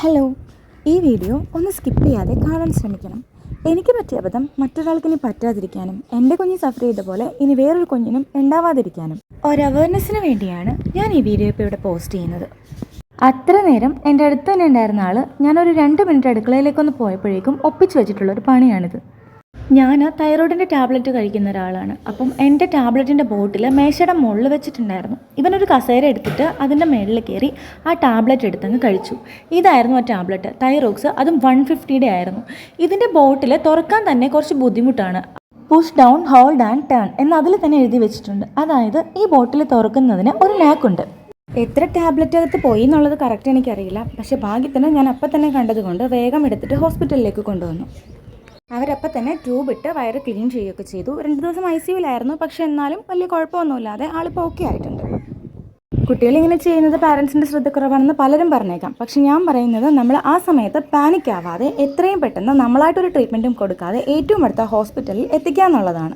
Hello, ഈ video ഒന്ന് skip ചെയ്യാതെ കാണാൻ ശ്രമിക്കണം. എനിക്ക് പറ്റിയ അബദ്ധം മറ്റൊരാൾക്കിനി പറ്റാതിരിക്കാനും എൻ്റെ കുഞ്ഞ് സഫർ ചെയ്ത പോലെ ഇനി വേറൊരു കുഞ്ഞിനും ഉണ്ടാവാതിരിക്കാനും ഒരു അവയർനെസ്സിന് വേണ്ടിയാണ് ഞാൻ ഈ വീഡിയോ ഇപ്പോൾ ഇവിടെ പോസ്റ്റ് ചെയ്യുന്നത്. അത്ര നേരം എൻ്റെ അടുത്ത് തന്നെ ഉണ്ടായിരുന്ന ആൾ ഞാനൊരു 2 മിനിറ്റ് അടുക്കളയിലേക്കൊന്ന് പോയപ്പോഴേക്കും ഒപ്പിച്ച് വെച്ചിട്ടുള്ളൊരു പണിയാണിത്. ഞാൻ തൈറോയിഡിൻ്റെ ടാബ്ലറ്റ് കഴിക്കുന്ന ഒരാളാണ്. അപ്പം എൻ്റെ ടാബ്ലറ്റിൻ്റെ ബോട്ടിൽ മേശയുടെ മുകളിൽ വെച്ചിട്ടുണ്ടായിരുന്നു. ഇവനൊരു കസേര എടുത്തിട്ട് അതിൻ്റെ മുകളിൽ കയറി ആ ടാബ്ലറ്റ് എടുത്തങ്ങ് കഴിച്ചു. ഇതായിരുന്നു ആ ടാബ്ലറ്റ്, തൈറോക്സ്, അതും 150 ആയിരുന്നു. ഇതിൻ്റെ ബോട്ടിൽ തുറക്കാൻ തന്നെ കുറച്ച് ബുദ്ധിമുട്ടാണ്. Push down, hold and turn എന്ന് അതിൽ തന്നെ എഴുതി വെച്ചിട്ടുണ്ട്. അതായത് ഈ ബോട്ടിൽ തുറക്കുന്നതിന് ഒരു നാക്കുണ്ട്. എത്ര ടാബ്ലറ്റ് അകത്ത് പോയി എന്നുള്ളത് കറക്റ്റ് എനിക്കറിയില്ല. പക്ഷേ ഭാഗ്യത്തിന് ഞാൻ അപ്പം തന്നെ കണ്ടതുകൊണ്ട് വേഗം എടുത്തിട്ട് ഹോസ്പിറ്റലിലേക്ക് കൊണ്ടുവന്നു. അവരപ്പം തന്നെ ട്യൂബ് ഇട്ട് വയറ് ക്ലീൻ ചെയ്യുകയൊക്കെ ചെയ്തു. 2 ദിവസം ICUവിലായിരുന്നു. പക്ഷേ എന്നാലും വലിയ കുഴപ്പമൊന്നുമില്ലാതെ ആളിപ്പോൾ ഓക്കെ ആയിട്ടുണ്ട്. കുട്ടികളിങ്ങനെ ചെയ്യുന്നത് പാരൻസിൻ്റെ ശ്രദ്ധക്കുറവാണെന്ന് പലരും പറഞ്ഞേക്കാം. പക്ഷെ ഞാൻ പറയുന്നത് നമ്മൾ ആ സമയത്ത് പാനിക് ആവാതെ എത്രയും പെട്ടെന്ന് നമ്മളായിട്ടൊരു ട്രീറ്റ്മെൻറ്റും കൊടുക്കാതെ ഏറ്റവും അടുത്ത ഹോസ്പിറ്റലിൽ എത്തിക്കുക എന്നുള്ളതാണ്.